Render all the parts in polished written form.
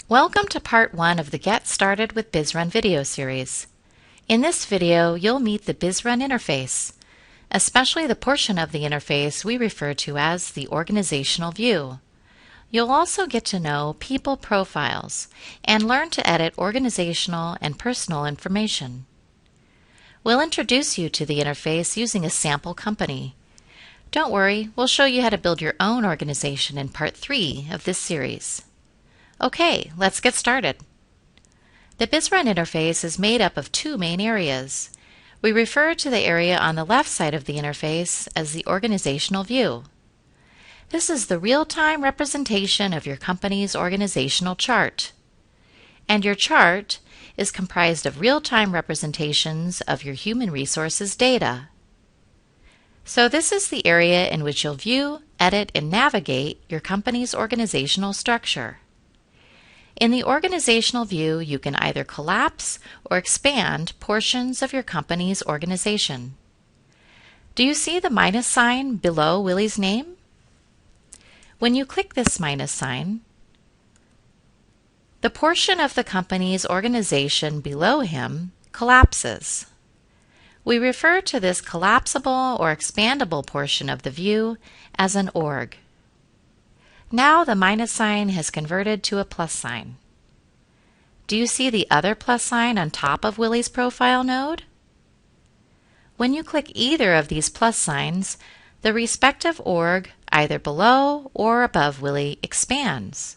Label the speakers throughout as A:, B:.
A: Welcome to part 1 of the Get Started with BizRun video series. In this video, you'll meet the BizRun interface, especially the portion of the interface we refer to as the organizational view. You'll also get to know people profiles and learn to edit organizational and personal information. We'll introduce you to the interface using a sample company. Don't worry, we'll show you how to build your own organization in part 3 of this series. Okay, let's get started. The BizRun interface is made up of two main areas. We refer to the area on the left side of the interface as the organizational view. This is the real-time representation of your company's organizational chart. And your chart is comprised of real-time representations of your human resources data. So this is the area in which you'll view, edit, and navigate your company's organizational structure. In the organizational view, you can either collapse or expand portions of your company's organization. Do you see the minus sign below Willie's name? When you click this minus sign, the portion of the company's organization below him collapses. We refer to this collapsible or expandable portion of the view as an org. Now the minus sign has converted to a plus sign. Do you see the other plus sign on top of Willie's profile node? When you click either of these plus signs, the respective org, either below or above Willie, expands.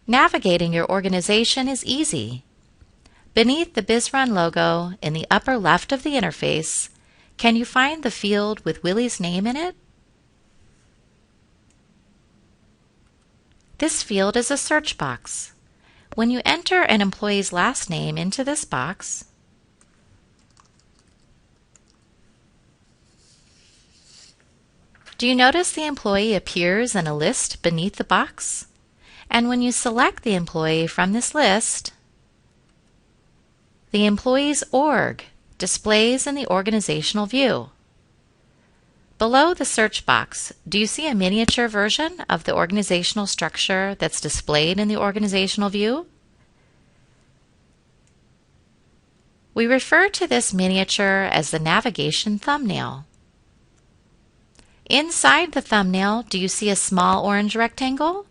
A: Navigating your organization is easy. Beneath the BizRun logo in the upper left of the interface, can you find the field with Willie's name in it? This field is a search box. When you enter an employee's last name into this box, do you notice the employee appears in a list beneath the box? And when you select the employee from this list, the employee's org displays in the organizational view. Below the search box, do you see a miniature version of the organizational structure that's displayed in the organizational view? We refer to this miniature as the navigation thumbnail. Inside the thumbnail, do you see a small orange rectangle?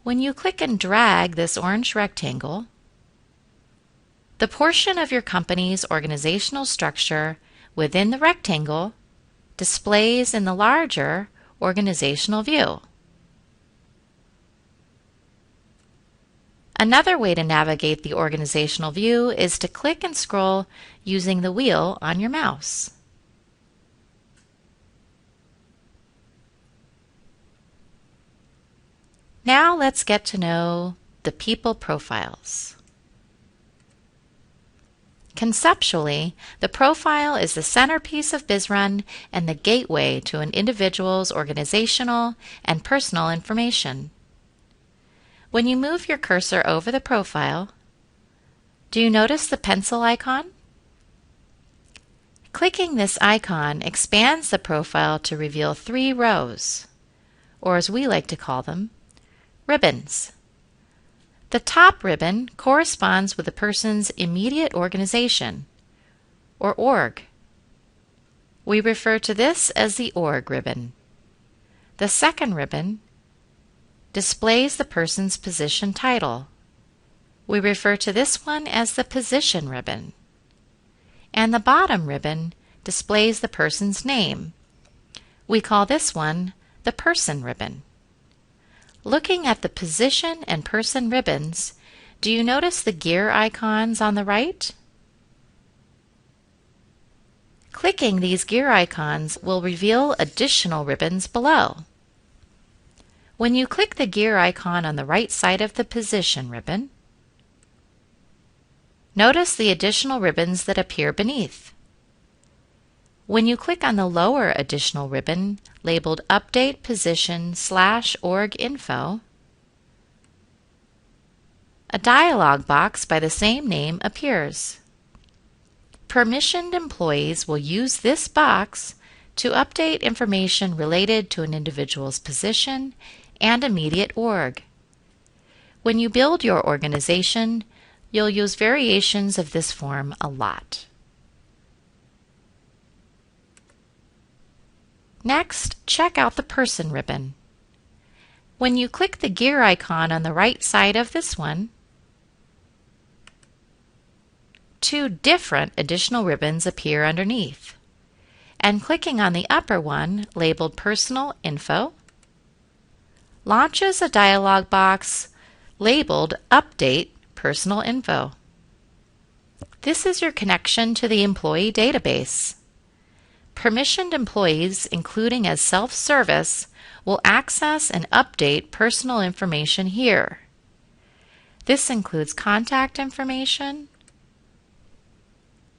A: When you click and drag this orange rectangle, the portion of your company's organizational structure within the rectangle displays in the larger organizational view. Another way to navigate the organizational view is to click and scroll using the wheel on your mouse. Now let's get to know the people profiles. Conceptually, the profile is the centerpiece of BizRun and the gateway to an individual's organizational and personal information. When you move your cursor over the profile, do you notice the pencil icon? Clicking this icon expands the profile to reveal 3 rows, or as we like to call them, ribbons. The top ribbon corresponds with a person's immediate organization, or org. We refer to this as the org ribbon. The second ribbon displays the person's position title. We refer to this one as the position ribbon. And the bottom ribbon displays the person's name. We call this one the person ribbon. Looking at the position and person ribbons, do you notice the gear icons on the right? Clicking these gear icons will reveal additional ribbons below. When you click the gear icon on the right side of the position ribbon, notice the additional ribbons that appear beneath. When you click on the lower additional ribbon labeled Update Position /Org Info, a dialog box by the same name appears. Permissioned employees will use this box to update information related to an individual's position and immediate org. When you build your organization, you'll use variations of this form a lot. Next, check out the Person ribbon. When you click the gear icon on the right side of this one, two different additional ribbons appear underneath. And clicking on the upper one, labeled Personal Info, launches a dialog box labeled Update Personal Info. This is your connection to the employee database. Permissioned employees, including as self-service, will access and update personal information here. This includes contact information,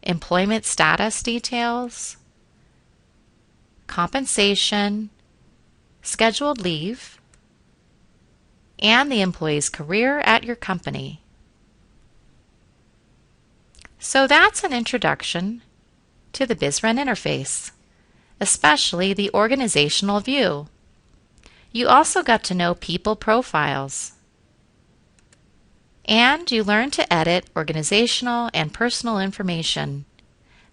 A: employment status details, compensation, scheduled leave, and the employee's career at your company. So that's an introduction to the BizRun interface, especially the organizational view. You also got to know people profiles. And you learned to edit organizational and personal information,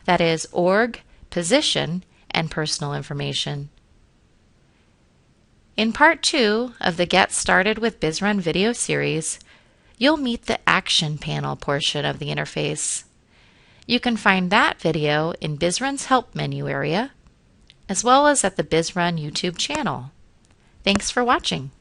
A: that is, org, position, and personal information. In Part 2 of the Get Started with BizRun video series, you'll meet the Action Panel portion of the interface. You can find that video in BizRun's Help menu area, as well as at the BizRun YouTube channel. Thanks for watching.